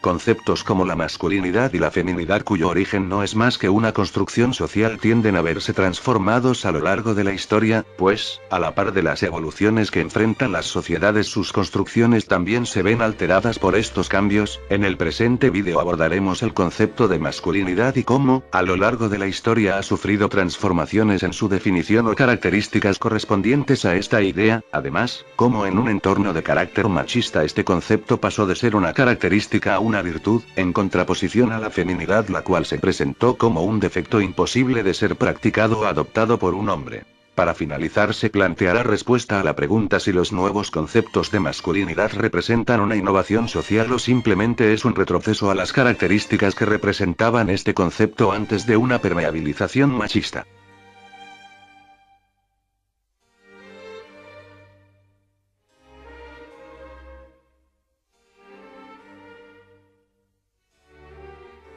Conceptos como la masculinidad y la feminidad, cuyo origen no es más que una construcción social, tienden a verse transformados a lo largo de la historia, pues, a la par de las evoluciones que enfrentan las sociedades, sus construcciones también se ven alteradas por estos cambios. En el presente vídeo abordaremos el concepto de masculinidad y cómo, a lo largo de la historia, ha sufrido transformaciones en su definición o características correspondientes a esta idea. Además, cómo en un entorno de carácter machista este concepto pasó de ser una característica a una virtud, en contraposición a la feminidad, la cual se presentó como un defecto imposible de ser practicado o adoptado por un hombre. Para finalizar, se planteará respuesta a la pregunta si los nuevos conceptos de masculinidad representan una innovación social o simplemente es un retroceso a las características que representaban este concepto antes de una permeabilización machista.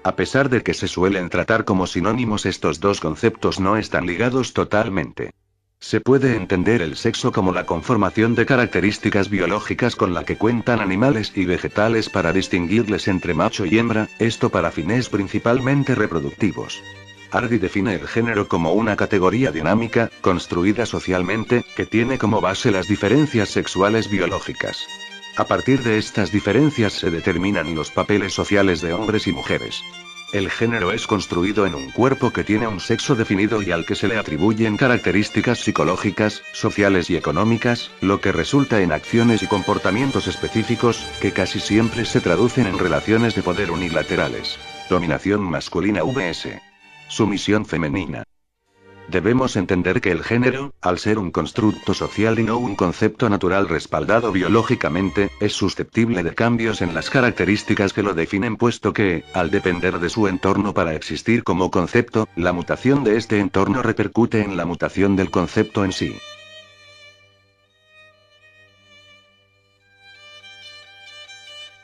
A pesar de que se suelen tratar como sinónimos, estos dos conceptos no están ligados totalmente. Se puede entender el sexo como la conformación de características biológicas con la que cuentan animales y vegetales para distinguirles entre macho y hembra, esto para fines principalmente reproductivos. Hardy define el género como una categoría dinámica, construida socialmente, que tiene como base las diferencias sexuales biológicas. A partir de estas diferencias se determinan los papeles sociales de hombres y mujeres. El género es construido en un cuerpo que tiene un sexo definido y al que se le atribuyen características psicológicas, sociales y económicas, lo que resulta en acciones y comportamientos específicos, que casi siempre se traducen en relaciones de poder unilaterales. Dominación masculina vs. sumisión femenina. Debemos entender que el género, al ser un constructo social y no un concepto natural respaldado biológicamente, es susceptible de cambios en las características que lo definen, puesto que, al depender de su entorno para existir como concepto, la mutación de este entorno repercute en la mutación del concepto en sí.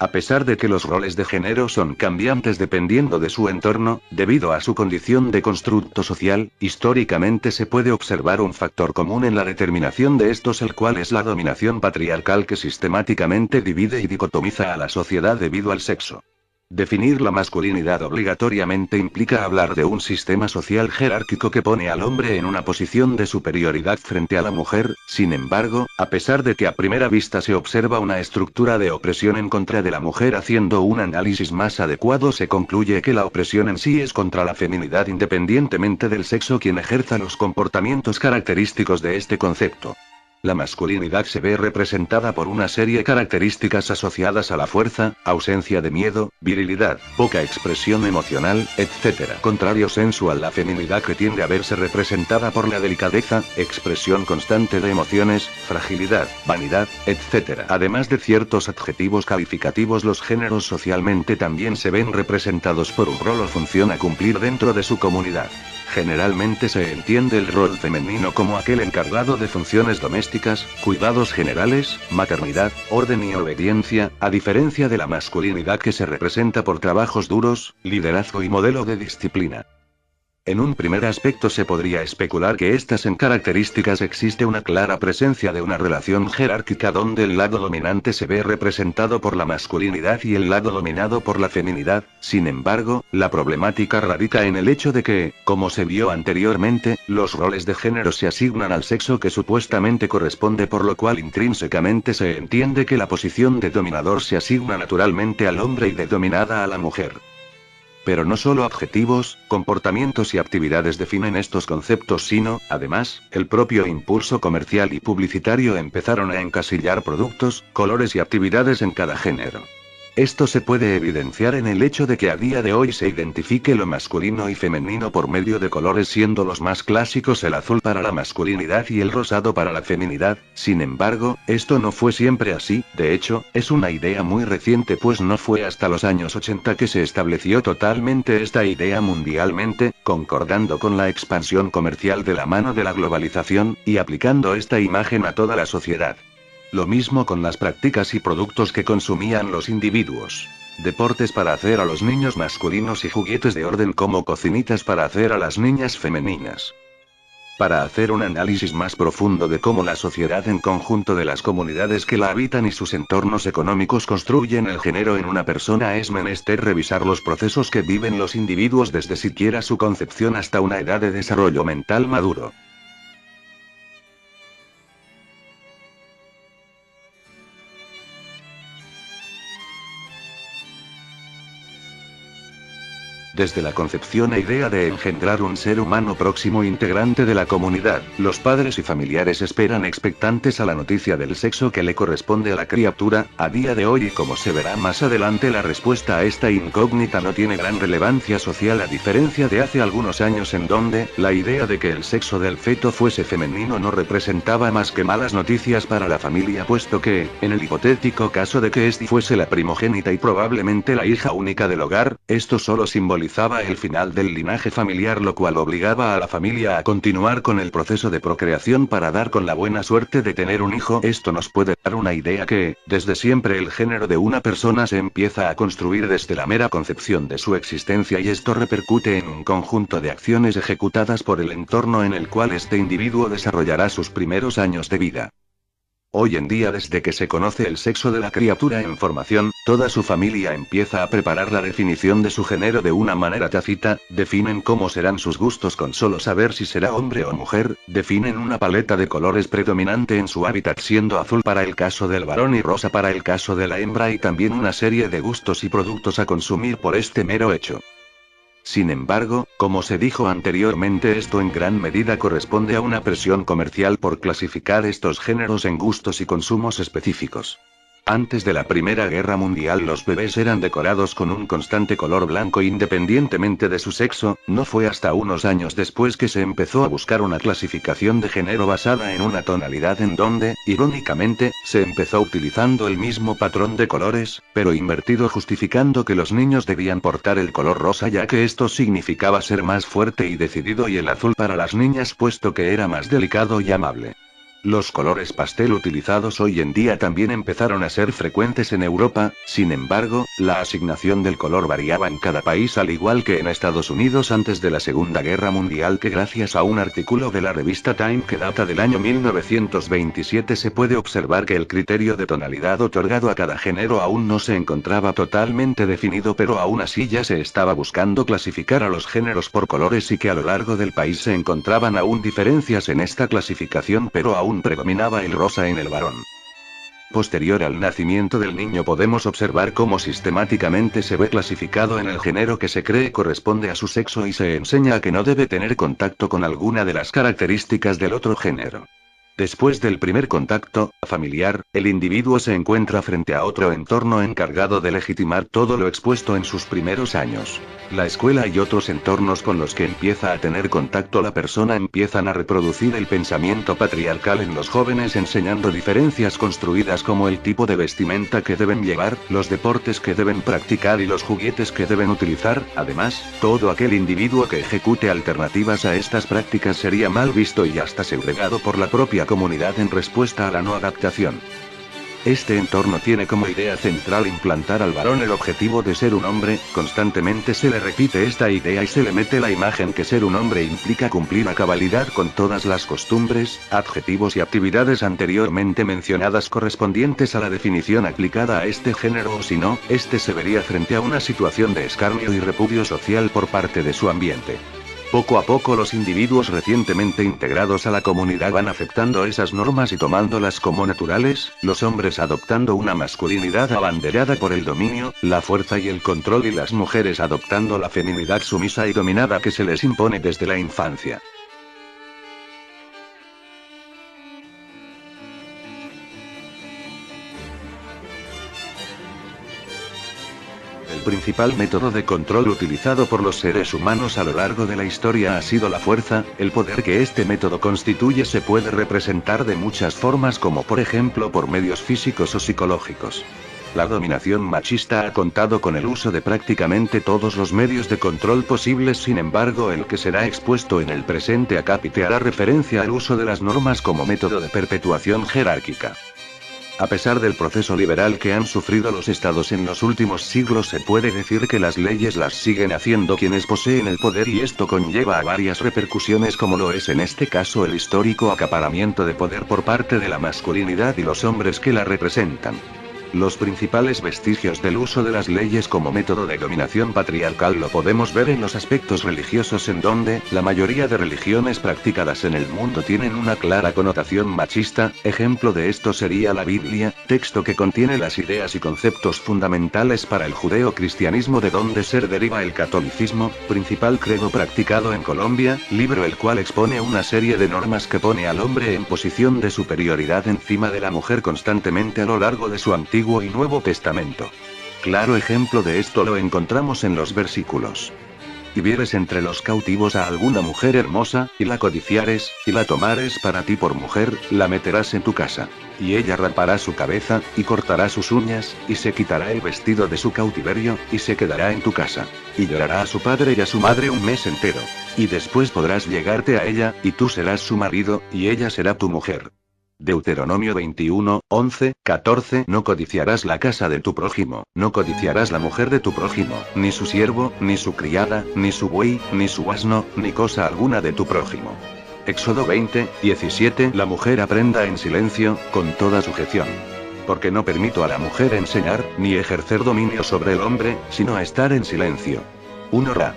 A pesar de que los roles de género son cambiantes dependiendo de su entorno, debido a su condición de constructo social, históricamente se puede observar un factor común en la determinación de estos, el cual es la dominación patriarcal que sistemáticamente divide y dicotomiza a la sociedad debido al sexo. Definir la masculinidad obligatoriamente implica hablar de un sistema social jerárquico que pone al hombre en una posición de superioridad frente a la mujer. Sin embargo, a pesar de que a primera vista se observa una estructura de opresión en contra de la mujer, haciendo un análisis más adecuado se concluye que la opresión en sí es contra la feminidad independientemente del sexo quien ejerza los comportamientos característicos de este concepto. La masculinidad se ve representada por una serie de características asociadas a la fuerza, ausencia de miedo, virilidad, poca expresión emocional, etc. Contrario sensual, la feminidad que tiende a verse representada por la delicadeza, expresión constante de emociones, fragilidad, vanidad, etc. Además de ciertos adjetivos calificativos, los géneros socialmente también se ven representados por un rol o función a cumplir dentro de su comunidad. Generalmente se entiende el rol femenino como aquel encargado de funciones domésticas, cuidados generales, maternidad, orden y obediencia, a diferencia de la masculinidad que se representa por trabajos duros, liderazgo y modelo de disciplina. En un primer aspecto se podría especular que estas en características existe una clara presencia de una relación jerárquica donde el lado dominante se ve representado por la masculinidad y el lado dominado por la feminidad. Sin embargo, la problemática radica en el hecho de que, como se vio anteriormente, los roles de género se asignan al sexo que supuestamente corresponde, por lo cual intrínsecamente se entiende que la posición de dominador se asigna naturalmente al hombre y de dominada a la mujer. Pero no solo adjetivos, comportamientos y actividades definen estos conceptos, sino, además, el propio impulso comercial y publicitario empezaron a encasillar productos, colores y actividades en cada género. Esto se puede evidenciar en el hecho de que a día de hoy se identifique lo masculino y femenino por medio de colores, siendo los más clásicos el azul para la masculinidad y el rosado para la feminidad. Sin embargo, esto no fue siempre así. De hecho, es una idea muy reciente, pues no fue hasta los años 80 que se estableció totalmente esta idea mundialmente, concordando con la expansión comercial de la mano de la globalización, y aplicando esta imagen a toda la sociedad. Lo mismo con las prácticas y productos que consumían los individuos. Deportes para hacer a los niños masculinos y juguetes de orden como cocinitas para hacer a las niñas femeninas. para hacer un análisis más profundo de cómo la sociedad en conjunto de las comunidades que la habitan y sus entornos económicos construyen el género en una persona, es menester revisar los procesos que viven los individuos desde siquiera su concepción hasta una edad de desarrollo mental maduro. Desde la concepción e idea de engendrar un ser humano próximo integrante de la comunidad, los padres y familiares esperan expectantes a la noticia del sexo que le corresponde a la criatura. A día de hoy, y como se verá más adelante, la respuesta a esta incógnita no tiene gran relevancia social, a diferencia de hace algunos años en donde la idea de que el sexo del feto fuese femenino no representaba más que malas noticias para la familia, puesto que, en el hipotético caso de que éste fuese la primogénita y probablemente la hija única del hogar, esto solo simbolizaba el final del linaje familiar, lo cual obligaba a la familia a continuar con el proceso de procreación para dar con la buena suerte de tener un hijo. Esto nos puede dar una idea que, desde siempre, el género de una persona se empieza a construir desde la mera concepción de su existencia, y esto repercute en un conjunto de acciones ejecutadas por el entorno en el cual este individuo desarrollará sus primeros años de vida. Hoy en día, desde que se conoce el sexo de la criatura en formación, toda su familia empieza a preparar la definición de su género de una manera tácita, definen cómo serán sus gustos con solo saber si será hombre o mujer, definen una paleta de colores predominante en su hábitat, siendo azul para el caso del varón y rosa para el caso de la hembra, y también una serie de gustos y productos a consumir por este mero hecho. Sin embargo, como se dijo anteriormente, esto en gran medida corresponde a una presión comercial por clasificar estos géneros en gustos y consumos específicos. Antes de la Primera Guerra Mundial, los bebés eran decorados con un constante color blanco independientemente de su sexo. No fue hasta unos años después que se empezó a buscar una clasificación de género basada en una tonalidad, en donde, irónicamente, se empezó utilizando el mismo patrón de colores, pero invertido, justificando que los niños debían portar el color rosa ya que esto significaba ser más fuerte y decidido, y el azul para las niñas puesto que era más delicado y amable. Los colores pastel utilizados hoy en día también empezaron a ser frecuentes en Europa. Sin embargo, la asignación del color variaba en cada país, al igual que en Estados Unidos antes de la Segunda Guerra Mundial, que gracias a un artículo de la revista Time que data del año 1927 se puede observar que el criterio de tonalidad otorgado a cada género aún no se encontraba totalmente definido, pero aún así ya se estaba buscando clasificar a los géneros por colores, y que a lo largo del país se encontraban aún diferencias en esta clasificación, pero aún predominaba el rosa en el varón. Posterior al nacimiento del niño podemos observar cómo sistemáticamente se ve clasificado en el género que se cree corresponde a su sexo, y se enseña a que no debe tener contacto con alguna de las características del otro género. Después del primer contacto familiar, el individuo se encuentra frente a otro entorno encargado de legitimar todo lo expuesto en sus primeros años. La escuela y otros entornos con los que empieza a tener contacto la persona empiezan a reproducir el pensamiento patriarcal en los jóvenes, enseñando diferencias construidas como el tipo de vestimenta que deben llevar, los deportes que deben practicar y los juguetes que deben utilizar. Además, todo aquel individuo que ejecute alternativas a estas prácticas sería mal visto y hasta segregado por la propia comunidad en respuesta a la no adaptación. Este entorno tiene como idea central implantar al varón el objetivo de ser un hombre. Constantemente se le repite esta idea y se le mete la imagen que ser un hombre implica cumplir a cabalidad con todas las costumbres, adjetivos y actividades anteriormente mencionadas correspondientes a la definición aplicada a este género, o si no, este se vería frente a una situación de escarnio y repudio social por parte de su ambiente. Poco a poco los individuos recientemente integrados a la comunidad van aceptando esas normas y tomándolas como naturales, los hombres adoptando una masculinidad abanderada por el dominio, la fuerza y el control, y las mujeres adoptando la feminidad sumisa y dominada que se les impone desde la infancia. El principal método de control utilizado por los seres humanos a lo largo de la historia ha sido la fuerza. El poder que este método constituye se puede representar de muchas formas, como por ejemplo por medios físicos o psicológicos. La dominación machista ha contado con el uso de prácticamente todos los medios de control posibles. Sin embargo, el que será expuesto en el presente acápite hará referencia al uso de las normas como método de perpetuación jerárquica. A pesar del proceso liberal que han sufrido los estados en los últimos siglos, se puede decir que las leyes las siguen haciendo quienes poseen el poder, y esto conlleva a varias repercusiones, como lo es en este caso el histórico acaparamiento de poder por parte de la masculinidad y los hombres que la representan. Los principales vestigios del uso de las leyes como método de dominación patriarcal lo podemos ver en los aspectos religiosos, en donde la mayoría de religiones practicadas en el mundo tienen una clara connotación machista. Ejemplo de esto sería la Biblia, texto que contiene las ideas y conceptos fundamentales para el judeo-cristianismo, de donde se deriva el catolicismo, principal credo practicado en Colombia, libro el cual expone una serie de normas que pone al hombre en posición de superioridad encima de la mujer constantemente a lo largo de su Antiguo y Nuevo Testamento. Claro ejemplo de esto lo encontramos en los versículos: y vieres entre los cautivos a alguna mujer hermosa, y la codiciares, y la tomares para ti por mujer, la meterás en tu casa. Y ella rapará su cabeza, y cortará sus uñas, y se quitará el vestido de su cautiverio, y se quedará en tu casa. Y llorará a su padre y a su madre un mes entero. Y después podrás llegarte a ella, y tú serás su marido, y ella será tu mujer. Deuteronomio 21, 11, 14. No codiciarás la casa de tu prójimo, no codiciarás la mujer de tu prójimo, ni su siervo, ni su criada, ni su buey, ni su asno, ni cosa alguna de tu prójimo. Éxodo 20, 17. La mujer aprenda en silencio, con toda sujeción. Porque no permito a la mujer enseñar, ni ejercer dominio sobre el hombre, sino a estar en silencio. 1 Ra.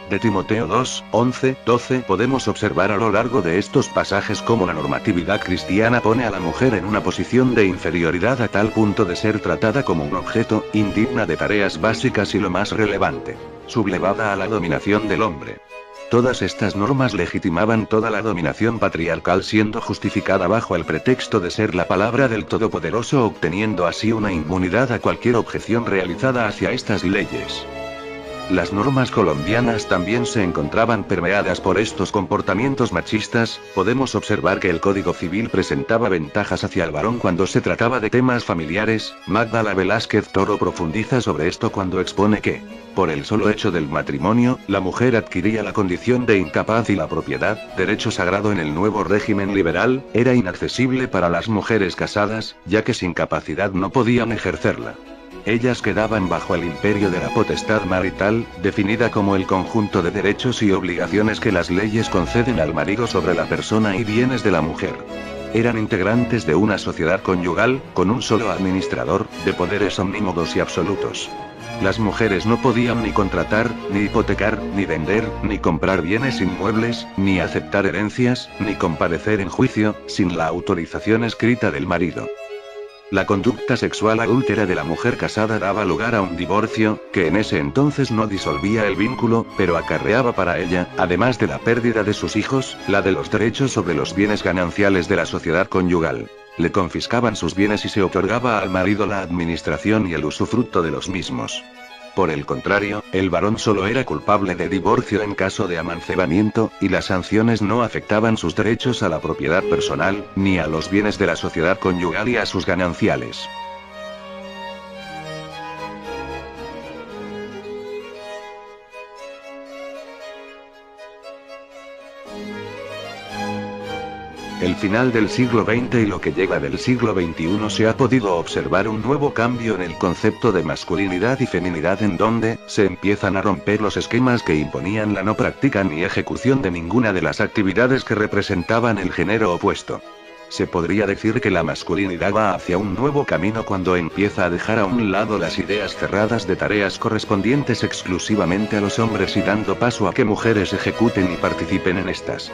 De Timoteo 2, 11, 12. Podemos observar a lo largo de estos pasajes cómo la normatividad cristiana pone a la mujer en una posición de inferioridad a tal punto de ser tratada como un objeto, indigna de tareas básicas y, lo más relevante, sublevada a la dominación del hombre. Todas estas normas legitimaban toda la dominación patriarcal, siendo justificada bajo el pretexto de ser la palabra del Todopoderoso, obteniendo así una inmunidad a cualquier objeción realizada hacia estas leyes. Las normas colombianas también se encontraban permeadas por estos comportamientos machistas. Podemos observar que el Código Civil presentaba ventajas hacia el varón cuando se trataba de temas familiares. Magdala Velázquez Toro profundiza sobre esto cuando expone que, por el solo hecho del matrimonio, la mujer adquiría la condición de incapaz y la propiedad, derecho sagrado en el nuevo régimen liberal, era inaccesible para las mujeres casadas, ya que sin capacidad no podían ejercerla. Ellas quedaban bajo el imperio de la potestad marital, definida como el conjunto de derechos y obligaciones que las leyes conceden al marido sobre la persona y bienes de la mujer. Eran integrantes de una sociedad conyugal, con un solo administrador, de poderes omnímodos y absolutos. Las mujeres no podían ni contratar, ni hipotecar, ni vender, ni comprar bienes inmuebles, ni aceptar herencias, ni comparecer en juicio, sin la autorización escrita del marido. La conducta sexual adúltera de la mujer casada daba lugar a un divorcio, que en ese entonces no disolvía el vínculo, pero acarreaba para ella, además de la pérdida de sus hijos, la de los derechos sobre los bienes gananciales de la sociedad conyugal. Le confiscaban sus bienes y se otorgaba al marido la administración y el usufructo de los mismos. Por el contrario, el varón solo era culpable de divorcio en caso de amancebamiento, y las sanciones no afectaban sus derechos a la propiedad personal, ni a los bienes de la sociedad conyugal y a sus gananciales. El final del siglo XX y lo que llega del siglo XXI se ha podido observar un nuevo cambio en el concepto de masculinidad y feminidad, en donde se empiezan a romper los esquemas que imponían la no práctica ni ejecución de ninguna de las actividades que representaban el género opuesto. Se podría decir que la masculinidad va hacia un nuevo camino cuando empieza a dejar a un lado las ideas cerradas de tareas correspondientes exclusivamente a los hombres y dando paso a que mujeres ejecuten y participen en estas.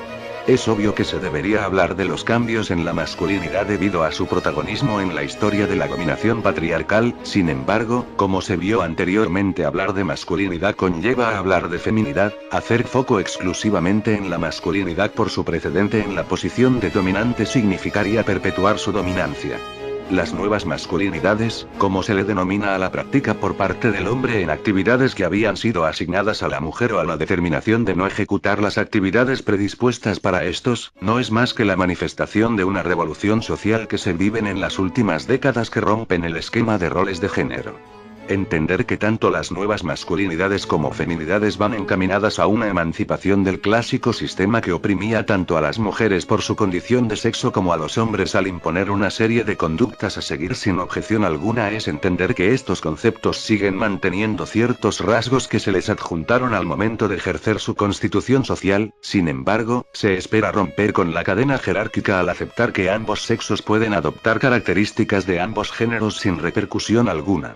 Es obvio que se debería hablar de los cambios en la masculinidad debido a su protagonismo en la historia de la dominación patriarcal. Sin embargo, como se vio anteriormente, hablar de masculinidad conlleva a hablar de feminidad. Hacer foco exclusivamente en la masculinidad por su precedente en la posición de dominante significaría perpetuar su dominancia. Las nuevas masculinidades, como se le denomina a la práctica por parte del hombre en actividades que habían sido asignadas a la mujer o a la determinación de no ejecutar las actividades predispuestas para estos, no es más que la manifestación de una revolución social que se viven en las últimas décadas que rompen el esquema de roles de género. Entender que tanto las nuevas masculinidades como feminidades van encaminadas a una emancipación del clásico sistema que oprimía tanto a las mujeres por su condición de sexo como a los hombres al imponer una serie de conductas a seguir sin objeción alguna es entender que estos conceptos siguen manteniendo ciertos rasgos que se les adjuntaron al momento de ejercer su constitución social. Sin embargo, se espera romper con la cadena jerárquica al aceptar que ambos sexos pueden adoptar características de ambos géneros sin repercusión alguna.